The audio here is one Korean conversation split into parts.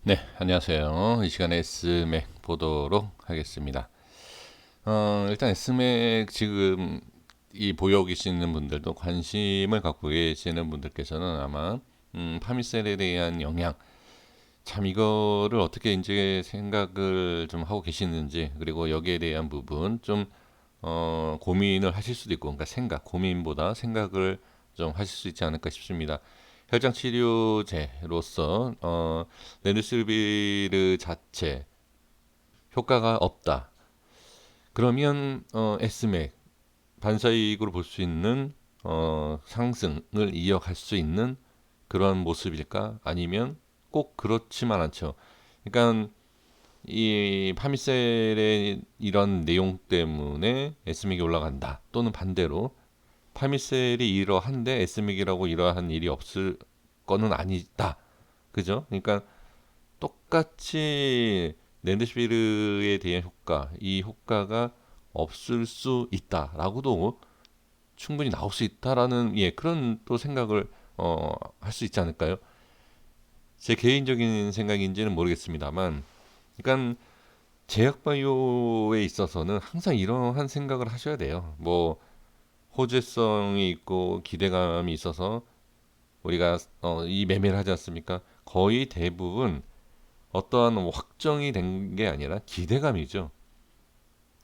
네, 안녕하세요. 이 시간에 S맥 보도록 하겠습니다. 일단 S맥 지금 이 보유 계시는 분들도 관심을 갖고 계시는 분들께서는 아마 파미셀에 대한 영향, 참 이거를 어떻게 이제 생각을 좀 하고 계시는지, 그리고 여기에 대한 부분 좀 고민을 하실 수도 있고, 그러니까 고민보다 생각을 좀 하실 수 있지 않을까 싶습니다. 혈장 치료제로서 레누스비르 자체 효과가 없다. 그러면 S맥 반사이익으로 볼 수 있는 상승을 이어갈 수 있는 그런 모습일까? 아니면 꼭 그렇지만 않죠. 그러니까 이 파미셀의 이런 내용 때문에 S맥이 올라간다. 또는 반대로 파미셀이 이러한데 S맥이라고 이러한 일이 없을 거는 아니다. 그죠? 그러니까 똑같이 랜드스비르에 대한 효과, 이 효과가 없을 수 있다라고도 충분히 나올 수 있다라는 그런 또 생각을 할 수 있지 않을까요? 제 개인적인 생각인지는 모르겠습니다만, 그러니까 제약 바이오에 있어서는 항상 이러한 생각을 하셔야 돼요. 뭐 호재성이 있고 기대감이 있어서 우리가 이 매매를 하지 않습니까? 거의 대부분 어떠한 확정이 된 게 아니라 기대감이죠.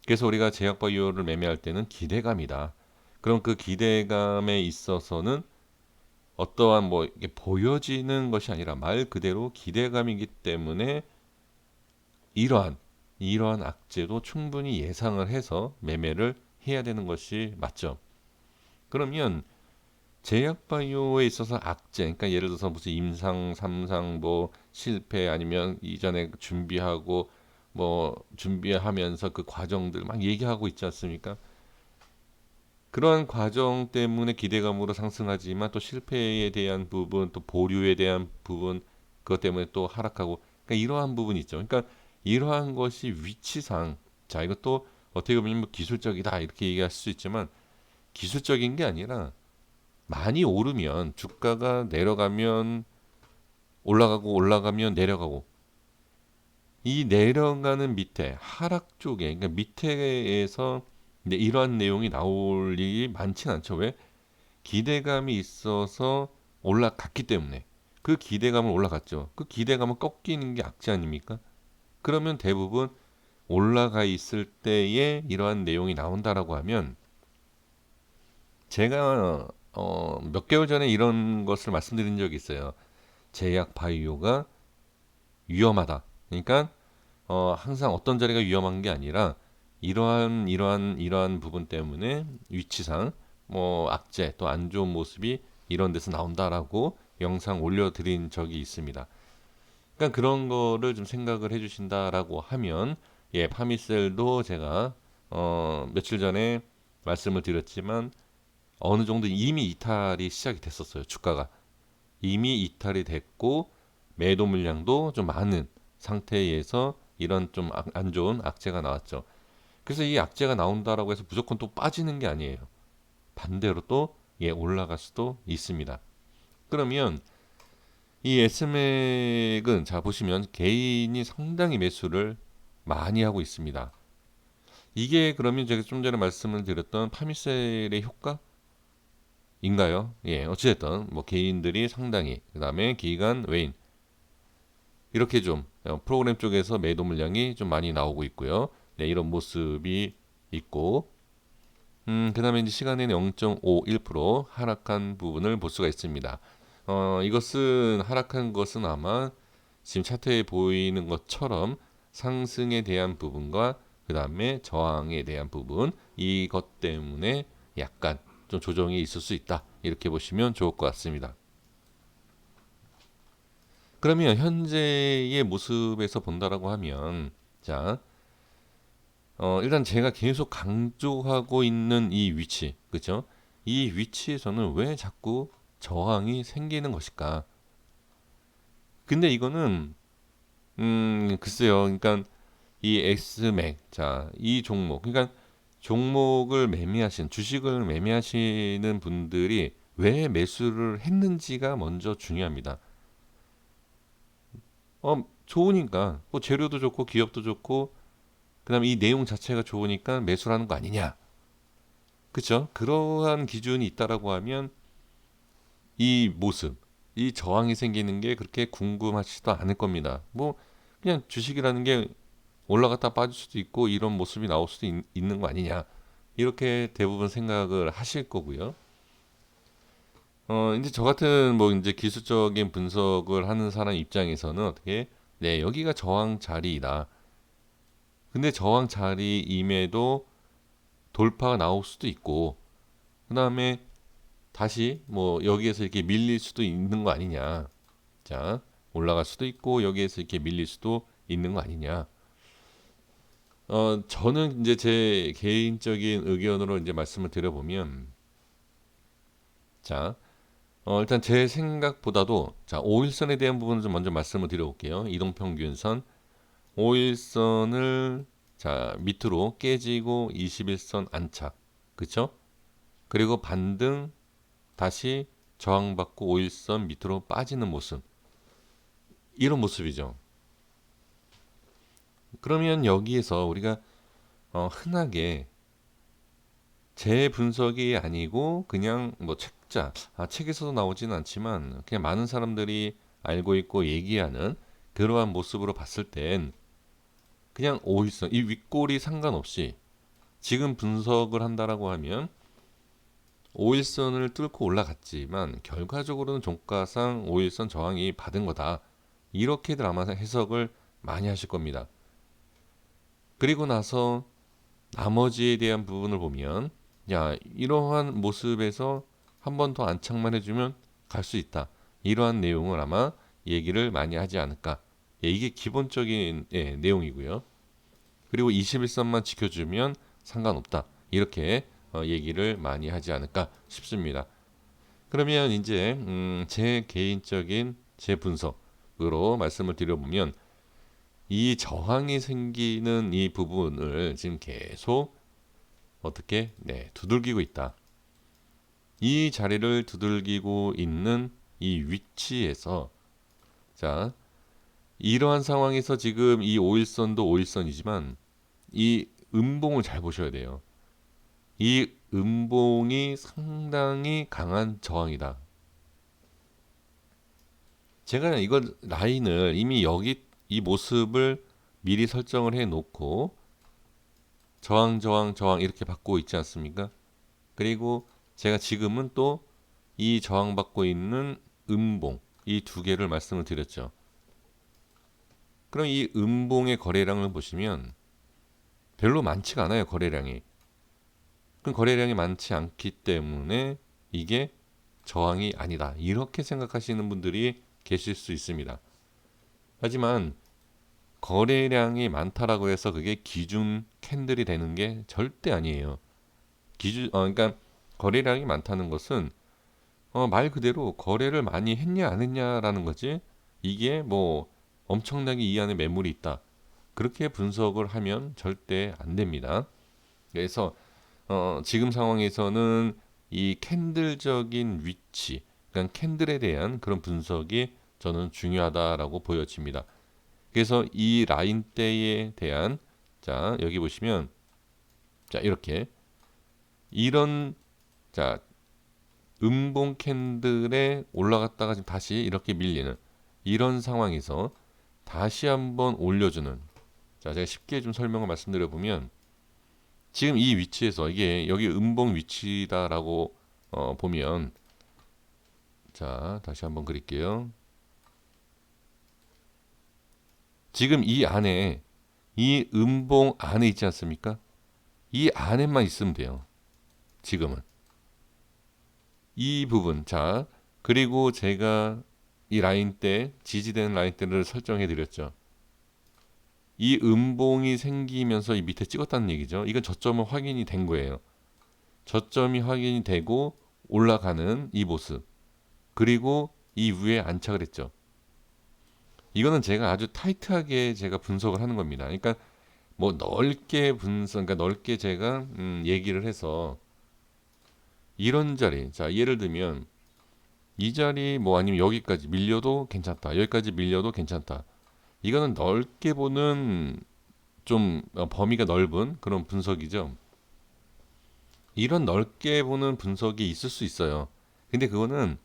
그래서 우리가 제약 바이오를 매매할 때는 기대감이다. 그럼 그 기대감에 있어서는 어떠한 뭐 이게 보여지는 것이 아니라 말 그대로 기대감이기 때문에 이러한 이러한 악재도 충분히 예상을 해서 매매를 해야 되는 것이 맞죠. 그러면 제약 바이오에 있어서 악재, 그러니까 예를 들어서 무슨 임상, 삼상, 뭐 실패 아니면 이전에 준비하고 뭐 준비하면서 그 과정들 막 얘기하고 있지 않습니까? 그러한 과정 때문에 기대감으로 상승하지만 또 실패에 대한 부분, 또 보류에 대한 부분, 그것 때문에 또 하락하고, 그러니까 이러한 부분이 있죠. 그러니까 이러한 것이 위치상, 자 이것도 어떻게 보면 뭐 기술적이다 이렇게 얘기할 수 있지만 기술적인 게 아니라 많이 오르면 주가가 내려가면 올라가고 올라가면 내려가고 이 내려가는 밑에 하락 쪽에 그러니까 밑에에서 이러한 내용이 나올 일이 많지는 않죠. 왜? 기대감이 있어서 올라갔기 때문에 그 기대감은 올라갔죠. 그 기대감은 꺾이는 게 악재 아닙니까? 그러면 대부분 올라가 있을 때에 이러한 내용이 나온다라고 하면 제가 몇 개월 전에 이런 것을 말씀드린 적이 있어요. 제약 바이오가 위험하다. 그러니까 항상 어떤 자리가 위험한 게 아니라 이러한 부분 때문에 위치상 뭐 악재 또 안 좋은 모습이 이런 데서 나온다라고 영상 올려드린 적이 있습니다. 그러니까 그런 거를 좀 생각을 해주신다라고 하면 파미셀도 제가 며칠 전에 말씀을 드렸지만 어느 정도 이미 이탈이 시작이 됐었어요. 주가가 이미 이탈이 됐고 매도 물량도 좀 많은 상태에서 이런 좀 안 좋은 악재가 나왔죠. 그래서 이 악재가 나온다라고 해서 무조건 또 빠지는 게 아니에요. 반대로 또 올라갈 수도 있습니다. 그러면 이 S맥은 자 보시면 개인이 상당히 매수를 많이 하고 있습니다. 이게 그러면 제가 좀 전에 말씀을 드렸던 파미셀의 효과인가요? 어찌됐든 뭐 개인들이 상당히 그다음에 기관 외인 이렇게 좀 프로그램 쪽에서 매도 물량이 좀 많이 나오고 있고요. 네, 이런 모습이 있고 그다음에 이제 시간에는 0.51% 하락한 부분을 볼 수가 있습니다. 이것은 하락한 것은 아마 지금 차트에 보이는 것처럼 상승에 대한 부분과 그다음에 저항에 대한 부분 이것 때문에 약간 좀 조정이 있을 수 있다. 이렇게 보시면 좋을 것 같습니다. 그러면 현재의 모습에서 본다라고 하면 자 일단 제가 계속 강조하고 있는 이 위치, 그죠? 이 위치에서는 왜 자꾸 저항이 생기는 것일까? 근데 이거는 글쎄요. 그러니까 이 X맥, 자, 이 종목, 그러니까 종목을 매매하신 주식을 매매하시는 분들이 왜 매수를 했는지가 먼저 중요합니다. 좋으니까 뭐 재료도 좋고 기업도 좋고 그다음에 이 내용 자체가 좋으니까 매수하는 거 아니냐. 그쵸? 그러한 기준이 있다라고 하면 이 모습, 이 저항이 생기는 게 그렇게 궁금하지도 않을 겁니다. 뭐 그냥 주식이라는 게 올라갔다 빠질 수도 있고 이런 모습이 나올 수도 있는 거 아니냐. 이렇게 대부분 생각을 하실 거고요. 이제 저 같은 뭐 이제 기술적인 분석을 하는 사람 입장에서는 어떻게, 네, 여기가 저항 자리이다. 근데 저항 자리임에도 돌파가 나올 수도 있고, 그 다음에 다시 뭐 여기에서 이렇게 밀릴 수도 있는 거 아니냐. 자, 올라갈 수도 있고 여기에서 이렇게 밀릴 수도 있는 거 아니냐. 저는 이제 제 개인적인 의견으로 이제 말씀을 드려보면, 자, 일단 제 생각보다도, 자, 5일선에 대한 부분을 좀 먼저 말씀을 드려볼게요. 이동평균선, 5일선을 자 밑으로 깨지고 21선 안착, 그쵸? 그리고 반등, 다시 저항받고 5일선 밑으로 빠지는 모습, 이런 모습이죠. 그러면 여기에서 우리가 흔하게 제 분석이 아니고 그냥 뭐 책에서도 나오지는 않지만 그냥 많은 사람들이 알고 있고 얘기하는 그러한 모습으로 봤을 땐 그냥 5일선 이 윗골이 상관없이 지금 분석을 한다라고 하면 5일선을 뚫고 올라갔지만 결과적으로는 종가상 5일선 저항이 받은 거다. 이렇게들 아마 해석을 많이 하실 겁니다. 그리고 나서 나머지에 대한 부분을 보면, 야, 이러한 모습에서 한 번 더 안착만 해주면 갈 수 있다. 이러한 내용을 아마 얘기를 많이 하지 않을까. 예, 이게 기본적인 내용이고요. 그리고 21선만 지켜주면 상관없다. 이렇게 얘기를 많이 하지 않을까 싶습니다. 그러면 이제 제 개인적인 제 분석으로 말씀을 드려보면, 이 저항이 생기는 이 부분을 지금 계속 어떻게, 네, 두들기고 있다. 이 자리를 두들기고 있는 이 위치에서, 자, 이러한 상황에서 지금 이 5일선도 5일선이지만 이 음봉을 잘 보셔야 돼요. 이 음봉이 상당히 강한 저항이다. 제가 이걸 라인을 이미 여기 이 모습을 미리 설정을 해 놓고 저항 저항 저항 이렇게 받고 있지 않습니까? 그리고 제가 지금은 또 이 저항받고 있는 음봉 이 두 개를 말씀을 드렸죠. 그럼 이 음봉의 거래량을 보시면 별로 많지가 않아요. 거래량이. 그 거래량이 많지 않기 때문에 이게 저항이 아니다. 이렇게 생각하시는 분들이 계실 수 있습니다. 하지만 거래량이 많다라고 해서 그게 기준 캔들이 되는 게 절대 아니에요. 그러니까 거래량이 많다는 것은 말 그대로 거래를 많이 했냐 안 했냐라는 거지. 이게 뭐 엄청나게 이 안에 매물이 있다. 그렇게 분석을 하면 절대 안 됩니다. 그래서 지금 상황에서는 이 캔들적인 위치, 그러니까 캔들에 대한 그런 분석이 저는 중요하다라고 보여집니다. 그래서 이 라인대에 대한, 자, 여기 보시면, 자, 이렇게 이런, 자, 음봉 캔들에 올라갔다가 지금 다시 이렇게 밀리는 이런 상황에서 다시 한번 올려주는, 자, 제가 쉽게 좀 설명을 말씀드려 보면, 지금 이 위치에서 이게 여기 음봉 위치다라고 보면, 자, 다시 한번 그릴게요. 지금 이 안에 이 음봉 안에 있지 않습니까? 이 안에만 있으면 돼요. 지금은 이 부분, 자, 그리고 제가 이 라인대 지지되는 라인대를 설정해 드렸죠. 이 음봉이 생기면서 이 밑에 찍었다는 얘기죠. 이건 저점은 확인이 된 거예요. 저점이 확인이 되고 올라가는 이 모습, 그리고 이 위에 안착을 했죠. 이거는 제가 아주 타이트하게 제가 분석을 하는 겁니다. 그러니까 뭐 넓게 분석, 그러니까 넓게 제가 얘기를 해서 이런 자리, 자, 예를 들면 이 자리 뭐 아니면 여기까지 밀려도 괜찮다. 여기까지 밀려도 괜찮다. 이거는 넓게 보는 좀 범위가 넓은 그런 분석이죠. 이런 넓게 보는 분석이 있을 수 있어요. 근데 그거는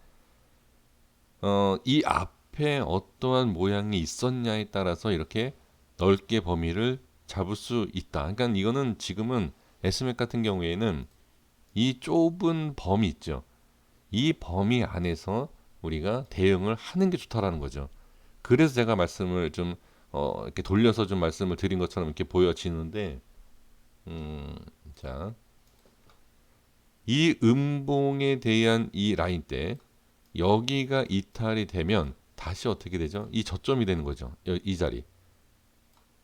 이 앞에 어떠한 모양이 있었냐에 따라서 이렇게 넓게 범위를 잡을 수 있다. 그러니까 이거는 지금은 SMAC 같은 경우에는 이 좁은 범위 있죠. 이 범위 안에서 우리가 대응을 하는 게 좋다라는 거죠. 그래서 제가 말씀을 좀 이렇게 돌려서 좀 말씀을 드린 것처럼 이렇게 보여지는데, 음, 자, 이 음봉에 대한 이 라인 때 여기가 이탈이 되면 다시 어떻게 되죠? 이 저점이 되는 거죠. 이 자리.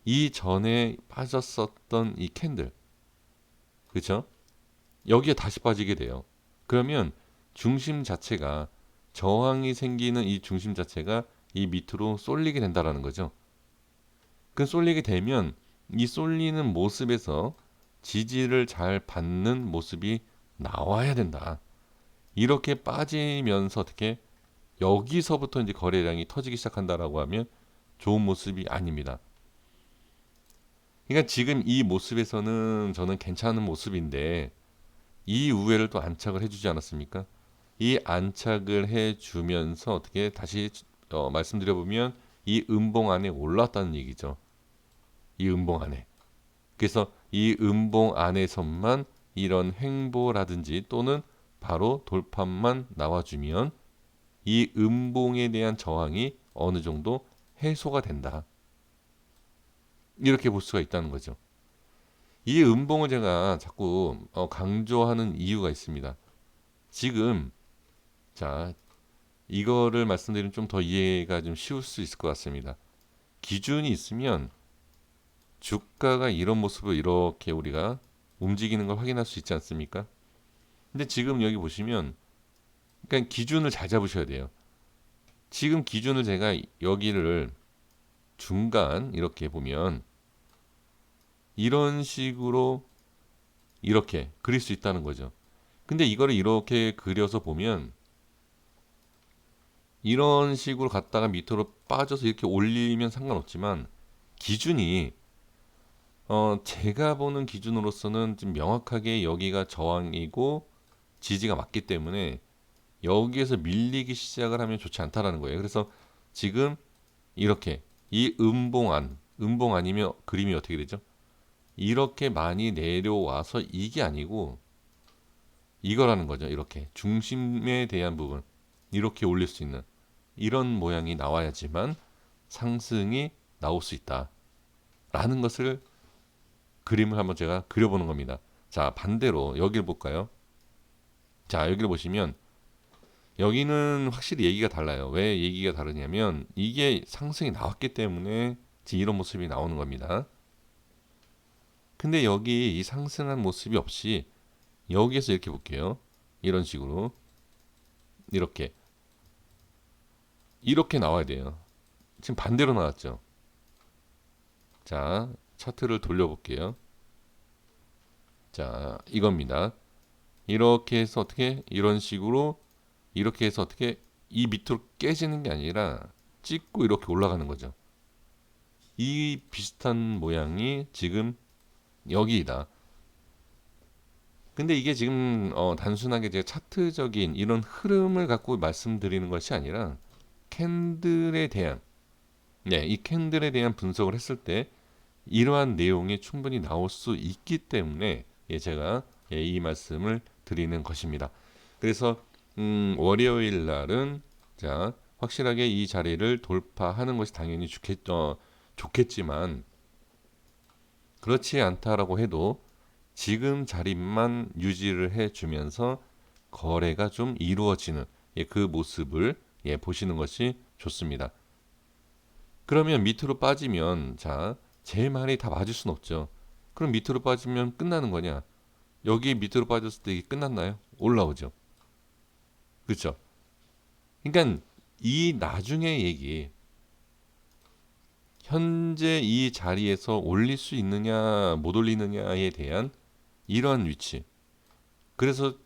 이 전에 빠졌었던 이 캔들, 그렇죠? 여기에 다시 빠지게 돼요. 그러면 중심 자체가 저항이 생기는 이 중심 자체가 이 밑으로 쏠리게 된다라는 거죠. 그 쏠리게 되면 이 쏠리는 모습에서 지지를 잘 받는 모습이 나와야 된다. 이렇게 빠지면서 어떻게 여기서부터 이제 거래량이 터지기 시작한다라고 하면 좋은 모습이 아닙니다. 그러니까 지금 이 모습에서는 저는 괜찮은 모습인데 이 우회를 또 안착을 해주지 않았습니까? 이 안착을 해주면서 어떻게 다시 말씀드려보면 이 음봉 안에 올랐다는 얘기죠. 이 음봉 안에. 그래서 이 음봉 안에서만 이런 횡보라든지 또는 바로 돌파만 나와주면 이 음봉에 대한 저항이 어느 정도 해소가 된다. 이렇게 볼 수가 있다는 거죠. 이 음봉을 제가 자꾸 강조하는 이유가 있습니다. 지금 자 이거를 말씀드리면 좀 더 이해가 좀 쉬울 수 있을 것 같습니다. 기준이 있으면 주가가 이런 모습을 이렇게 우리가 움직이는 걸 확인할 수 있지 않습니까? 근데 지금 여기 보시면 그러니까 기준을 잘 잡으셔야 돼요. 지금 기준을 제가 여기를 중간 이렇게 보면 이런 식으로 이렇게 그릴 수 있다는 거죠. 근데 이거를 이렇게 그려서 보면 이런 식으로 갔다가 밑으로 빠져서 이렇게 올리면 상관없지만 기준이 제가 보는 기준으로서는 좀 명확하게 여기가 저항이고 지지가 맞기 때문에 여기에서 밀리기 시작을 하면 좋지 않다라는 거예요. 그래서 지금 이렇게 이 음봉 아니면 그림이 어떻게 되죠? 이렇게 많이 내려와서 이게 아니고 이거라는 거죠. 이렇게 중심에 대한 부분 이렇게 올릴 수 있는 이런 모양이 나와야지만 상승이 나올 수 있다라는 것을 그림을 한번 제가 그려보는 겁니다. 자, 반대로 여기를 볼까요? 자, 여기를 보시면 여기는 확실히 얘기가 달라요. 왜 얘기가 다르냐면 이게 상승이 나왔기 때문에 지금 이런 모습이 나오는 겁니다. 근데 여기 이 상승한 모습이 없이 여기에서 이렇게 볼게요. 이런 식으로 이렇게 이렇게 나와야 돼요. 지금 반대로 나왔죠. 자, 차트를 돌려볼게요. 자, 이겁니다. 이렇게 해서 어떻게 이런 식으로 이렇게 해서 어떻게 이 밑으로 깨지는 게 아니라 찍고 이렇게 올라가는 거죠. 이 비슷한 모양이 지금 여기이다. 근데 이게 지금 단순하게 제가 차트적인 이런 흐름을 갖고 말씀드리는 것이 아니라 캔들에 대한 이 캔들에 대한 분석을 했을 때 이러한 내용이 충분히 나올 수 있기 때문에 제가 이 말씀을 드리는 것입니다. 그래서 월요일 날은 자 확실하게 이 자리를 돌파하는 것이 당연히 좋겠지만 그렇지 않다라고 해도 지금 자리만 유지를 해주면서 거래가 좀 이루어지는 그 모습을 보시는 것이 좋습니다. 그러면 밑으로 빠지면 자 제 말이 다 맞을 수는 없죠. 그럼 밑으로 빠지면 끝나는 거냐? 여기 밑으로 빠졌을 때 이게 끝났나요? 올라오죠. 그렇죠? 그러니까 이 나중에 얘기 현재 이 자리에서 올릴 수 있느냐 못 올리느냐에 대한 이러한 위치. 그래서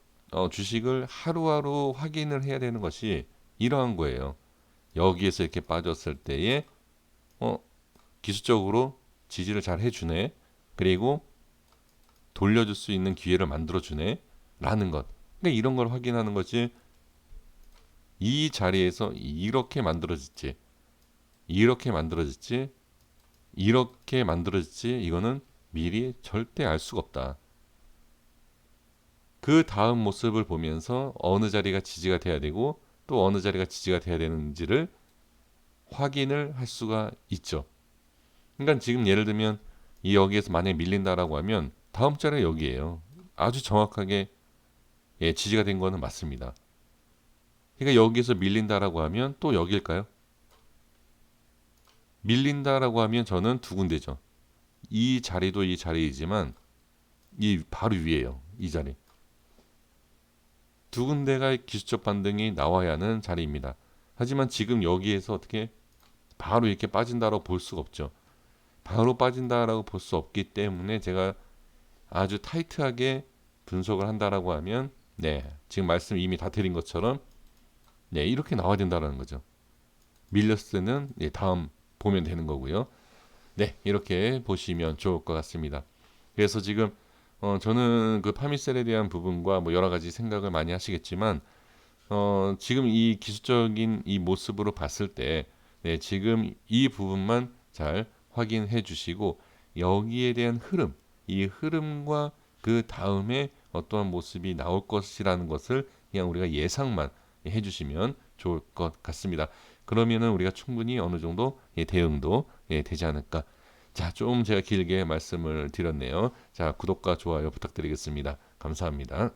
주식을 하루하루 확인을 해야 되는 것이 이러한 거예요. 여기에서 이렇게 빠졌을 때에 기술적으로 지지를 잘 해주네. 그리고 돌려줄 수 있는 기회를 만들어주네. 라는 것. 그러니까 이런 걸 확인하는 거지. 이 자리에서 이렇게 만들어졌지. 이렇게 만들어졌지. 이렇게 만들어졌지. 이거는 미리 절대 알 수가 없다. 그 다음 모습을 보면서 어느 자리가 지지가 돼야 되고 또 어느 자리가 지지가 돼야 되는지를 확인을 할 수가 있죠. 그러니까 지금 예를 들면 이 여기에서 만약에 밀린다라고 하면 다음 자리가 여기예요. 아주 정확하게 예, 지지가 된 거는 맞습니다. 그러니까 여기에서 밀린다라고 하면 또 여기일까요? 밀린다라고 하면 저는 두 군데죠. 이 자리도 이 자리이지만 이 바로 위에요. 이 자리. 두 군데가 기술적 반등이 나와야 하는 자리입니다. 하지만 지금 여기에서 어떻게 바로 이렇게 빠진다라고 볼 수가 없죠. 바로 빠진다라고 볼 수 없기 때문에 제가 아주 타이트하게 분석을 한다라고 하면 네, 지금 말씀 이미 다 드린 것처럼 네, 이렇게 나와야 된다는 거죠. 밀렸을 때는 네, 다음 보면 되는 거고요. 네, 이렇게 보시면 좋을 것 같습니다. 그래서 지금 저는 그 파미셀에 대한 부분과 뭐 여러 가지 생각을 많이 하시겠지만 지금 이 기술적인 이 모습으로 봤을 때 네, 지금 이 부분만 잘 확인해 주시고 여기에 대한 흐름, 이 흐름과 그 다음에 어떠한 모습이 나올 것이라는 것을 그냥 우리가 예상만 해 주시면 좋을 것 같습니다. 그러면은 우리가 충분히 어느 정도 예, 대응도 예, 되지 않을까. 자, 좀 제가 길게 말씀을 드렸네요. 자, 구독과 좋아요 부탁드리겠습니다. 감사합니다.